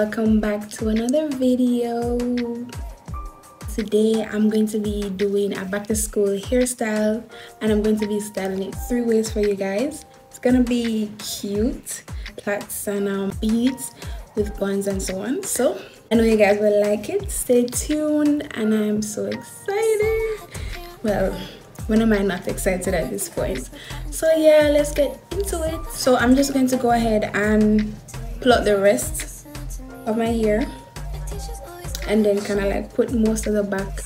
welcome back to another video. Today I'm going to be doing a back to school hairstyle, and I'm going to be styling it 3 ways for you guys. It's gonna be cute, plaits and beads with buns and so on. So I know you guys will like it. Stay tuned, and I'm so excited. Well, when am I not excited at this point? So yeah, let's get into it. So I'm just going to go ahead and plot the rest of my hair, and then kind of like put most of the back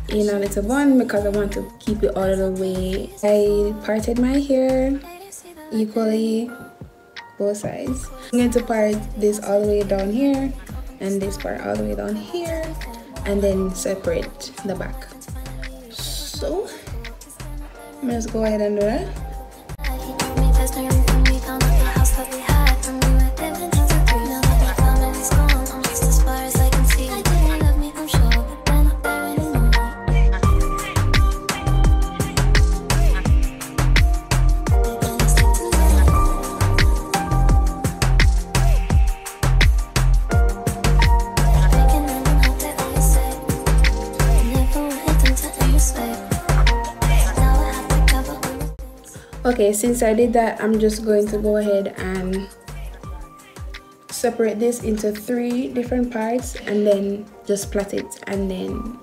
in a little bun because I want to keep it all of the way. I parted my hair equally, both sides. I'm going to part this all the way down here and this part all the way down here, and then separate the back. So let's go ahead and do that. Okay, since I did that, I'm just going to go ahead and separate this into 3 different parts and then just plait it and then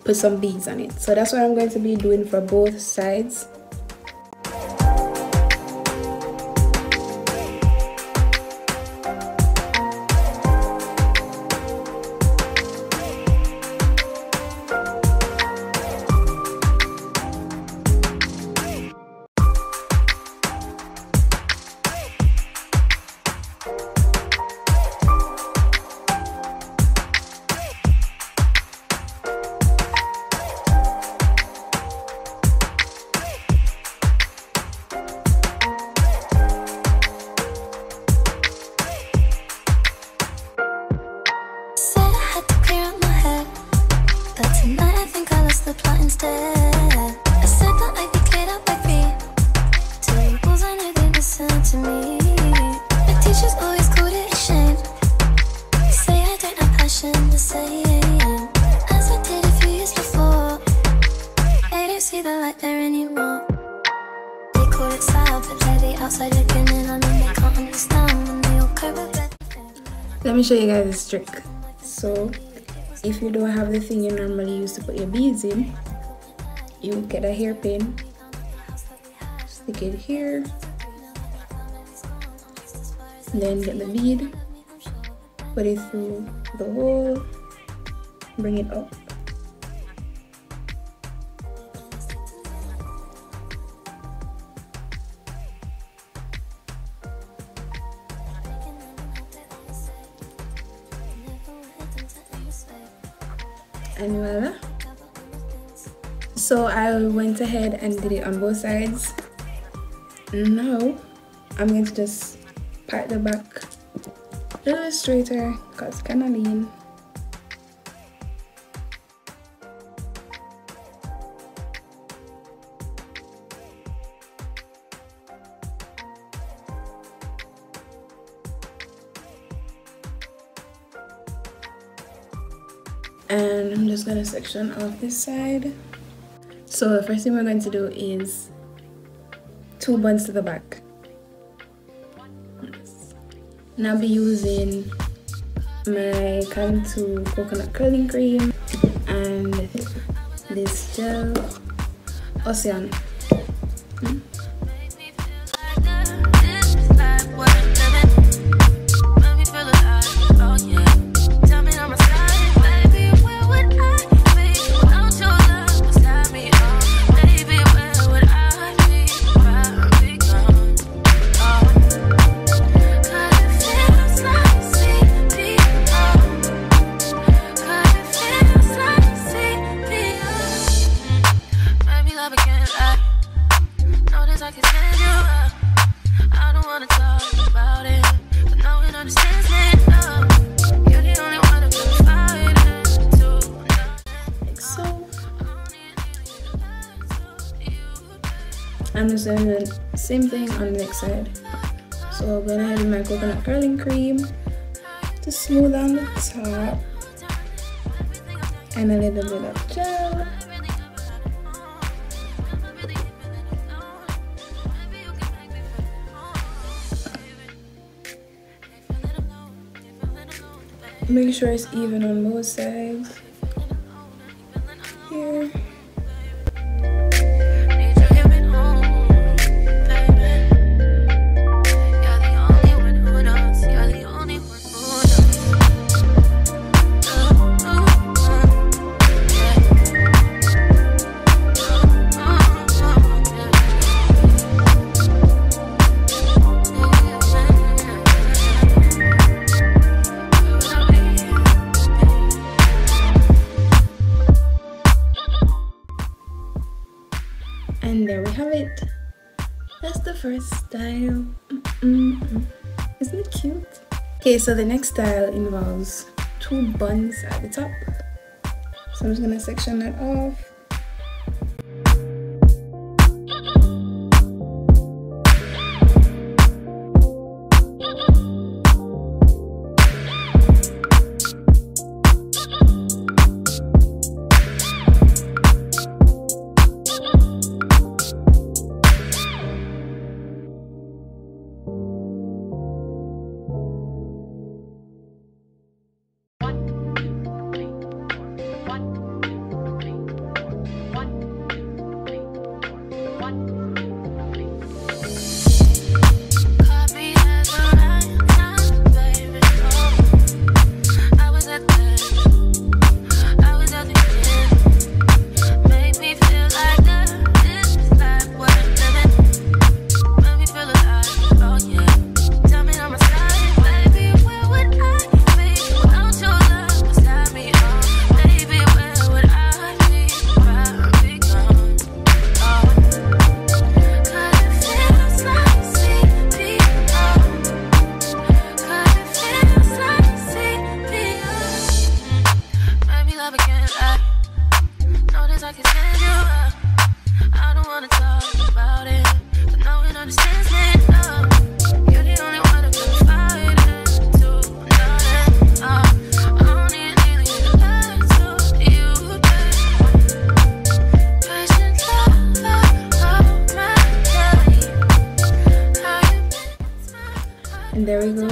put some beads on it. So that's what I'm going to be doing for both sides. Let me show you guys this trick. So if you don't have the thing you normally use to put your beads in, you get a hairpin, stick it here, then get the bead, put it through the hole, bring it up, and voila. So I went ahead and did it on both sides. Now I'm going to just part the back a little straighter because it's kind of lean. And I'm just gonna section off this side. So the first thing we're going to do is 2 buns to the back. And I'll be using my Cotton coconut curling cream and this gel Ocean. I'm just doing the same thing on the next side. So I went ahead with my coconut curling cream, to smooth on the top, and a little bit of gel. Make sure it's even on both sides. Here. And there we have it. That's the first style. Isn't it cute? Okay, so the next style involves 2 buns at the top. So I'm just gonna section that off. And there we go.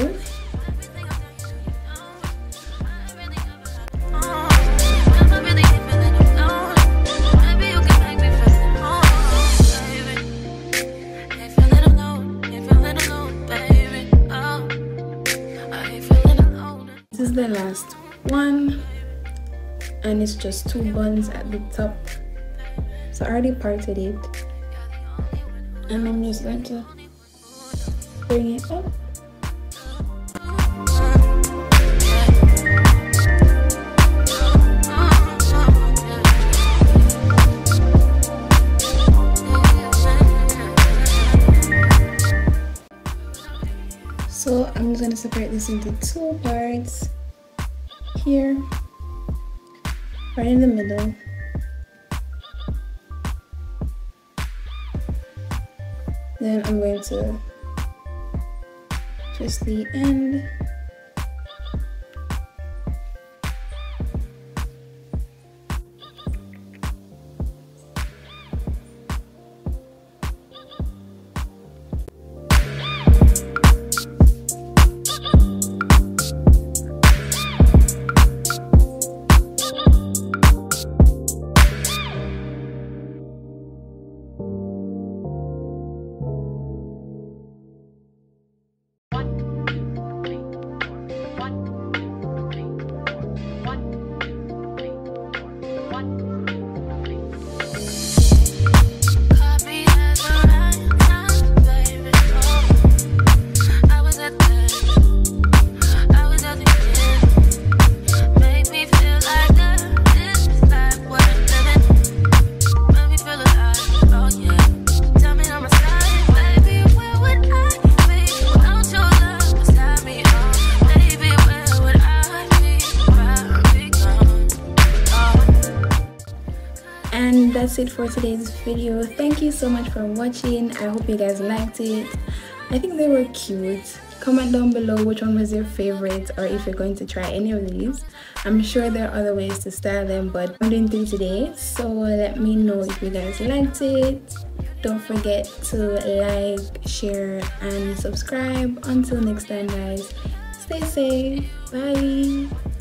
This is the last one, and it's just 2 buns at the top. So I already parted it, and I'm just going to bring it up. So I'm just going to separate this into 2 parts. Here, right in the middle. Then I'm going to twist the end. And that's it for today's video. Thank you so much for watching. I hope you guys liked it. I think they were cute. Comment down below which one was your favorite, or if you're going to try any of these. I'm sure there are other ways to style them, but I'm doing 3 today, so let me know if you guys liked it. Don't forget to like, share, and subscribe. Until next time, guys, stay safe. Bye.